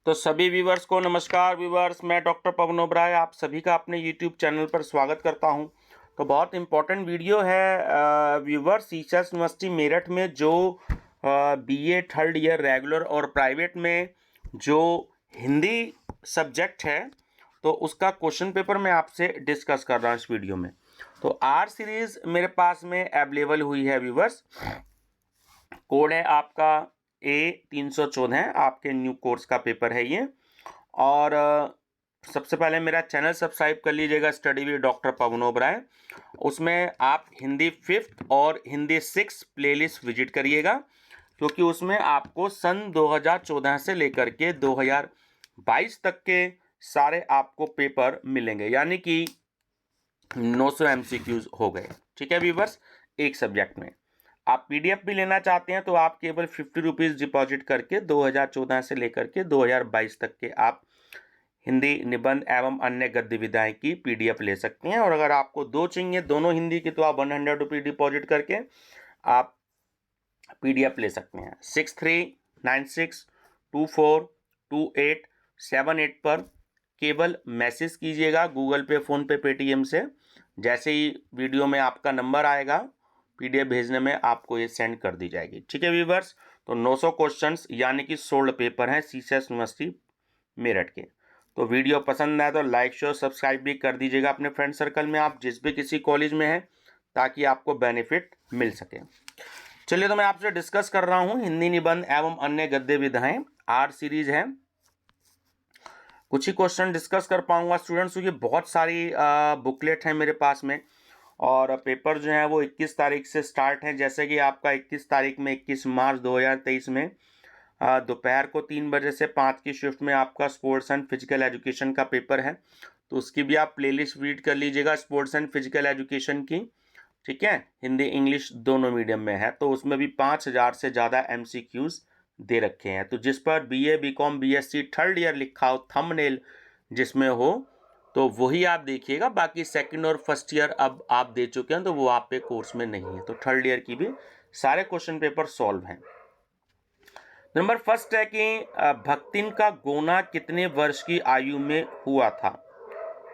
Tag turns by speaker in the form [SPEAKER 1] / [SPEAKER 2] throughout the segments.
[SPEAKER 1] तो सभी व्यूवर्स को नमस्कार व्यूवर्स, मैं डॉक्टर पवन ओबराय आप सभी का अपने यूट्यूब चैनल पर स्वागत करता हूं। तो बहुत इम्पोर्टेंट वीडियो है व्यूवर्स। ईसास यूनिवर्सिटी मेरठ में जो बीए थर्ड ईयर रेगुलर और प्राइवेट में जो हिंदी सब्जेक्ट है तो उसका क्वेश्चन पेपर मैं आपसे डिस्कस कर रहा हूँ इस वीडियो में। तो आर सीरीज़ मेरे पास में अवेलेबल हुई है व्यूवर्स। कोड है आपका A314, आपके न्यू कोर्स का पेपर है ये। और सबसे पहले मेरा चैनल सब्सक्राइब कर लीजिएगा, स्टडी विद डॉक्टर पवन ओबराय। उसमें आप हिंदी 5th और हिंदी 6th प्लेलिस्ट विजिट करिएगा, क्योंकि उसमें आपको सन 2014 से लेकर के 2022 तक के सारे आपको पेपर मिलेंगे, यानी कि 900 MCQs हो गए। ठीक है व्यूवर्स, एक सब्जेक्ट में। आप PDF भी लेना चाहते हैं तो आप केवल 50 रुपीज़ डिपॉजिट करके 2014 से लेकर के 2022 तक के आप हिंदी निबंध एवं अन्य गद्य विधाएं की PDF ले सकते हैं। और अगर आपको दो चाहिए, दोनों हिंदी की, तो आप 100 रुपीज़ डिपॉजिट करके आप PDF ले सकते हैं। 6396242878 पर केवल मैसेज कीजिएगा, गूगल पे, फ़ोन पे, पेटीएम से। जैसे ही वीडियो में आपका नंबर आएगा, PDF भेजने में आपको ये सेंड कर दी जाएगी। ठीक है व्यूवर्स, तो 900 क्वेश्चंस यानी कि 16 पेपर हैं ईसास यूनिवर्सिटी मेरठ के। तो वीडियो पसंद आए तो लाइक शेयर सब्सक्राइब भी कर दीजिएगा अपने फ्रेंड सर्कल में, आप जिस भी किसी कॉलेज में हैं, ताकि आपको बेनिफिट मिल सके। चलिए, तो मैं आपसे डिस्कस कर रहा हूँ हिंदी निबंध एवं अन्य गद्य विधाएं, आर सीरीज है। कुछ ही क्वेश्चन डिस्कस कर पाऊंगा स्टूडेंट्स, क्योंकि बहुत सारी बुकलेट हैं मेरे पास में, और पेपर जो है वो 21 तारीख से स्टार्ट है। जैसे कि आपका 21 तारीख में 21 मार्च 2023 में दोपहर को 3 बजे से 5 की शिफ्ट में आपका स्पोर्ट्स एंड फिजिकल एजुकेशन का पेपर है। तो उसकी भी आप प्लेलिस्ट रीड कर लीजिएगा, स्पोर्ट्स एंड फिजिकल एजुकेशन की। ठीक है, हिंदी इंग्लिश दोनों मीडियम में है। तो उसमें भी 5000 से ज़्यादा MCQs दे रखे हैं। तो जिस पर BA BCom BSc third year लिखा हो, थंबनेल जिसमें हो, तो वही आप देखिएगा। बाकी सेकंड और फर्स्ट ईयर अब आप दे चुके हैं, तो वो आप पे कोर्स में नहीं है। तो थर्ड ईयर की भी सारे क्वेश्चन पेपर सॉल्व हैं। नंबर फर्स्ट है कि भक्तिन का गोना कितने वर्ष की आयु में हुआ था?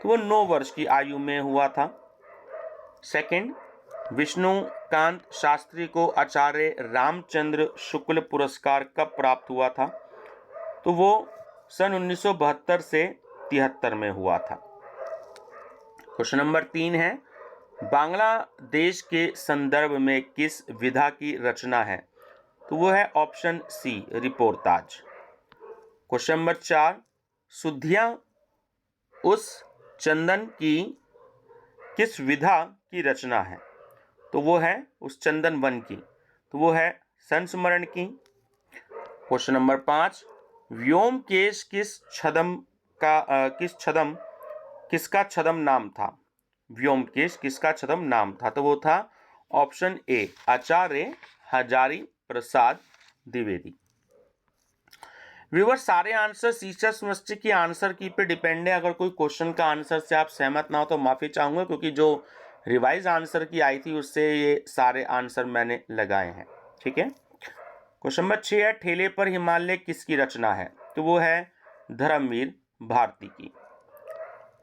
[SPEAKER 1] तो वो 9 वर्ष की आयु में हुआ था। सेकंड, विष्णुकांत शास्त्री को आचार्य रामचंद्र शुक्ल पुरस्कार कब प्राप्त हुआ था? तो वो सन 1972 से 73 में हुआ था। क्वेश्चन नंबर 3 है, बांग्लादेश के संदर्भ में किस विधा की रचना है? तो वो है option C, reportage. Question number 4, सुधिया उस चंदन की किस विधा की रचना है? तो वो है उस चंदन वन की, तो वो है संस्मरण की। क्वेश्चन नंबर 5, व्योमकेश किसका छद्म नाम था? व्योमकेश किसका छद्म नाम था? तो वो था option A, Acharya Hazari Prasad Dwivedi. Viewers, सारे आंसर ईसास यूनिवर्सिटी की आंसर की पे डिपेंड है। अगर कोई क्वेश्चन का आंसर से आप सहमत ना हो तो माफ़ी चाहूँगा, क्योंकि जो रिवाइज आंसर की आई थी उससे ये सारे आंसर मैंने लगाए हैं। ठीक है। क्वेश्चन नंबर 6 है, ठेले पर हिमालय किसकी रचना है? तो वो है धर्मवीर भारती की।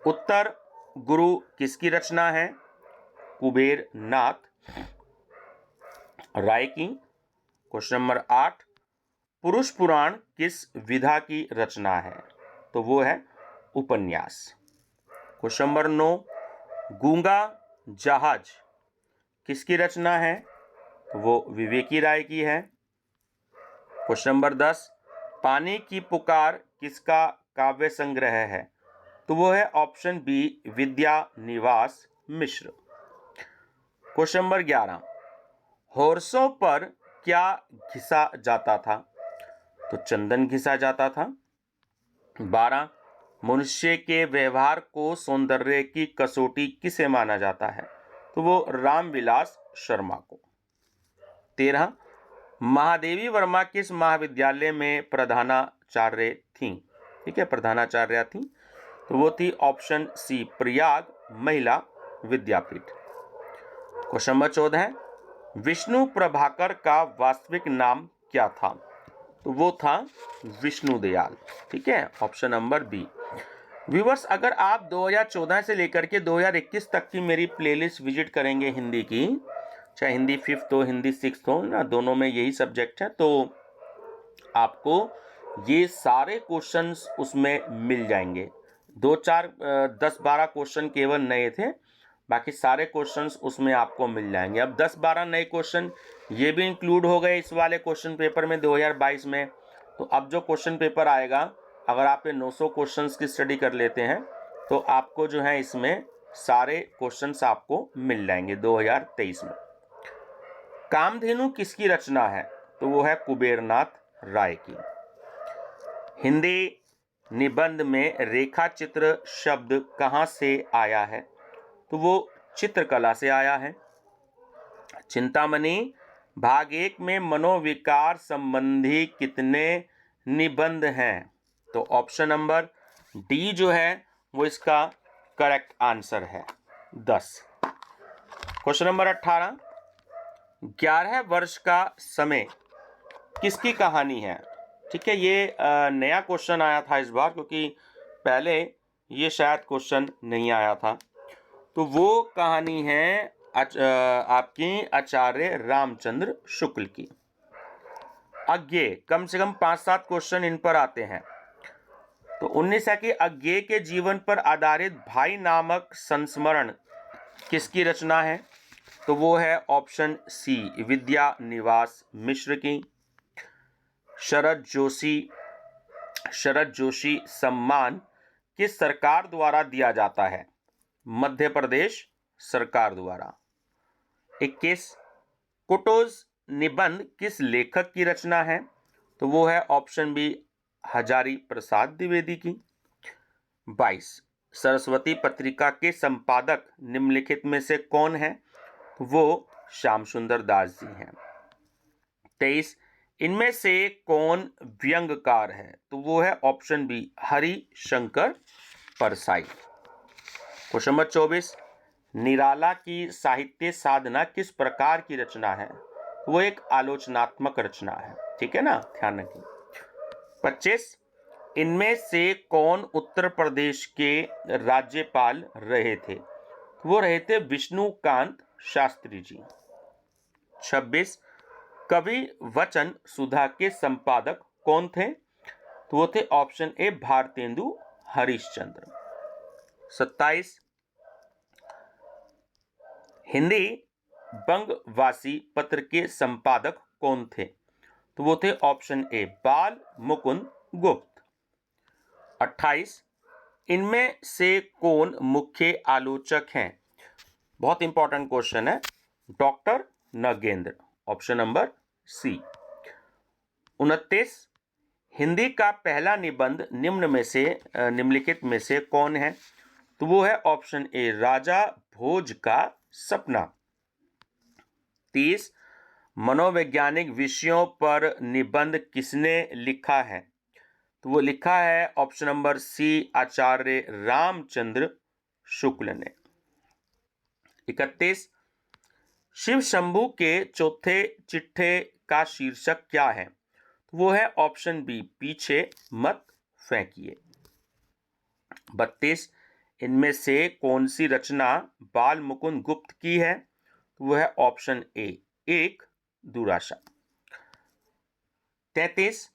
[SPEAKER 1] उत्तर, गुरु किसकी रचना है? कुबेर नाथ राय की। क्वेश्चन नंबर 8, पुरुष पुराण किस विधा की रचना है? तो वो है उपन्यास। क्वेश्चन नंबर 9, गूंगा जहाज किसकी रचना है? तो वो विवेकी राय की है। क्वेश्चन नंबर 10, पानी की पुकार किसका काव्य संग्रह है? तो वो है ऑप्शन बी, विद्यानिवास मिश्र। क्वेश्चन नंबर 11, होर्सों पर क्या घिसा जाता था? तो चंदन घिसा जाता था। 12, मनुष्य के व्यवहार को सौंदर्य की कसौटी किसे माना जाता है? तो वो रामविलास शर्मा को। 13, महादेवी वर्मा किस महाविद्यालय में प्रधानाचार्य थीं? ठीक है, प्रधानाचार्य थीं, तो वो थी ऑप्शन सी, प्रयाग महिला विद्यापीठ। क्वेश्चन नंबर 14 है, विष्णु प्रभाकर का वास्तविक नाम क्या था? तो वो था विष्णु दयाल। ठीक है, ऑप्शन नंबर बी। व्यूवर्स, अगर आप 2014 से लेकर के 2021 तक की मेरी प्लेलिस्ट विजिट करेंगे हिंदी की, चाहे हिंदी 5th हो हिंदी 6th हो ना, दोनों में यही सब्जेक्ट है, तो आपको ये सारे क्वेश्चंस उसमें मिल जाएंगे। 10-12 क्वेश्चन केवल नए थे, बाकी सारे क्वेश्चंस उसमें आपको मिल जाएंगे। अब 10-12 नए क्वेश्चन ये भी इंक्लूड हो गए इस वाले क्वेश्चन पेपर में 2022 में। तो अब जो क्वेश्चन पेपर आएगा, अगर आप ये 900 क्वेश्चंस की स्टडी कर लेते हैं तो आपको जो है इसमें सारे क्वेश्चंस आपको मिल जाएंगे 2023 में। कामधेनु किसकी रचना है? तो वो है कुबेरनाथ राय की। हिंदी निबंध में रेखा चित्र शब्द कहाँ से आया है? तो वो चित्रकला से आया है। चिंतामणि भाग 1 में मनोविकार संबंधी कितने निबंध हैं? तो ऑप्शन नंबर डी जो है वो इसका करेक्ट आंसर है, 10। क्वेश्चन नंबर 18, 11 वर्ष का समय किसकी कहानी है? ठीक है, ये नया क्वेश्चन आया था इस बार, क्योंकि पहले ये शायद क्वेश्चन नहीं आया था। तो वो कहानी है आपकी आचार्य रामचंद्र शुक्ल की। अज्ञेय, कम से कम 5-7 क्वेश्चन इन पर आते हैं। तो 19 है कि अज्ञेय के जीवन पर आधारित भाई नामक संस्मरण किसकी रचना है? तो वो है ऑप्शन सी, विद्या निवास मिश्र की। शरद जोशी सम्मान किस सरकार द्वारा दिया जाता है? मध्य प्रदेश सरकार द्वारा। 21, कुटोज निबंध किस लेखक की रचना है? तो वो है ऑप्शन बी, हजारी प्रसाद द्विवेदी की। 22, सरस्वती पत्रिका के संपादक निम्नलिखित में से कौन है? वो श्याम सुंदर दास जी हैं। 23, इनमें से कौन व्यंग्यकार है? तो वो है option B, Hari Shankar Parsai. Question number 24, Nirala की साहित्य साधना किस प्रकार की रचना है? वो एक आलोचनात्मक रचना है। ठीक है ना, ध्यान रखिए। 25, इनमें से कौन उत्तर प्रदेश के राज्यपाल रहे थे? वो रहे थे विष्णुकांत शास्त्री जी। 26, कवि वचन सुधा के संपादक कौन थे? तो वो थे ऑप्शन ए, भारतेंदु हरिश्चंद्र। 27, हिंदी बंगवासी पत्र के संपादक कौन थे? तो वो थे ऑप्शन ए, बाल मुकुंद गुप्त। 28, इनमें से कौन मुख्य आलोचक हैं? बहुत इंपॉर्टेंट क्वेश्चन है, doctor Nagendra, option number C. 29, Hindi का पहला निबंध निम्नलिखित में से कौन है? तो वो है ऑप्शन ए, राजा भोज का सपना। 30, मनोवैज्ञानिक विषयों पर निबंध किसने लिखा है? तो वो लिखा है ऑप्शन नंबर सी, आचार्य रामचंद्र शुक्ल ने। 31, शिव शंभू के चौथे चिट्ठे का शीर्षक क्या है? तो वो है ऑप्शन बी, पीछे मत फेंकिए। 32, इनमें से कौन सी रचना बाल मुकुंद गुप्त की है? तो वो है ऑप्शन ए, एक दुराशा। 33,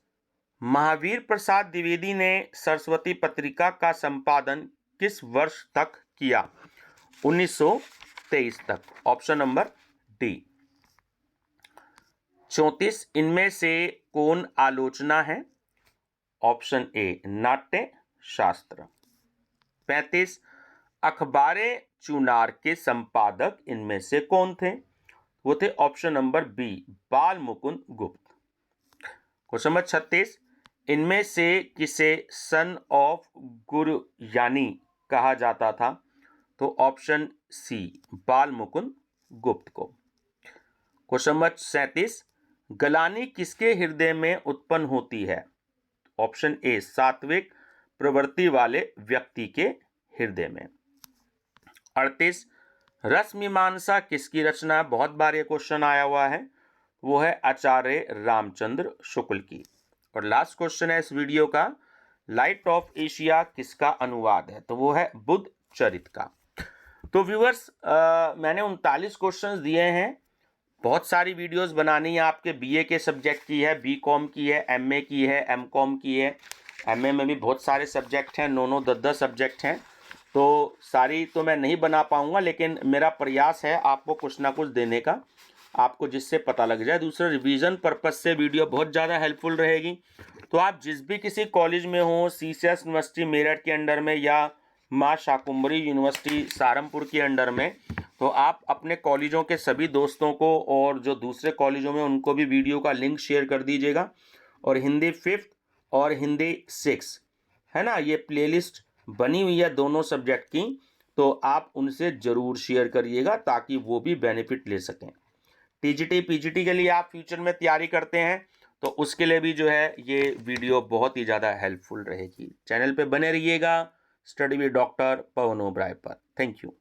[SPEAKER 1] महावीर प्रसाद द्विवेदी ने सरस्वती पत्रिका का संपादन किस वर्ष तक किया? 1923 तक, ऑप्शन नंबर डी। 34, इनमें से कौन आलोचना है? ऑप्शन ए, नाट्य शास्त्र। 35, अखबारे चुनार के संपादक इनमें से कौन थे? वो थे ऑप्शन नंबर बी, बाल मुकुंद गुप्त। क्वेश्चन नंबर 36, इनमें से किसे सन ऑफ गुरयानी कहा जाता था? तो ऑप्शन सी, बाल मुकुंद गुप्त को। क्वेश्चन नंबर 37, गलानी किसके हृदय में उत्पन्न होती है? ऑप्शन ए, सात्विक प्रवृत्ति वाले व्यक्ति के हृदय में। 38, रस मीमांसा किसकी रचना है? बहुत बार ये क्वेश्चन आया हुआ है, वो है आचार्य रामचंद्र शुक्ल की। और लास्ट क्वेश्चन है इस वीडियो का, लाइट ऑफ एशिया किसका अनुवाद है? तो वो है बुद्ध चरित का। तो व्यूअर्स, मैंने 39 क्वेश्चंस दिए हैं। बहुत सारी वीडियोस बनानी है आपके बीए के सब्जेक्ट की है, बीकॉम की है, एमए की है, एमकॉम की है। एमए में भी बहुत सारे सब्जेक्ट हैं, 9 10 सब्जेक्ट हैं, तो सारी तो मैं नहीं बना पाऊंगा, लेकिन मेरा प्रयास है आपको कुछ ना कुछ देने का, आपको जिससे पता लग जाए। दूसरा, रिवीजन पर्पस से वीडियो बहुत ज़्यादा हेल्पफुल रहेगी। तो आप जिस भी किसी कॉलेज में हो, सीसीएस यूनिवर्सिटी मेरठ के अंडर में या माँ शाकुंभरी यूनिवर्सिटी सहारनपुर के अंडर में, तो आप अपने कॉलेजों के सभी दोस्तों को और जो दूसरे कॉलेजों में उनको भी वीडियो का लिंक शेयर कर दीजिएगा। और हिंदी 5th और हिंदी 6 है ना, ये प्लेलिस्ट बनी हुई है दोनों सब्जेक्ट की, तो आप उनसे ज़रूर शेयर करिएगा ताकि वो भी बेनिफिट ले सकें। टीजीटी पीजीटी के लिए आप फ्यूचर में तैयारी करते हैं तो उसके लिए भी जो है ये वीडियो बहुत ही ज़्यादा हेल्पफुल रहेगी। चैनल पे बने रहिएगा, स्टडी विद डॉक्टर पवन ओबराय पर। Thank you.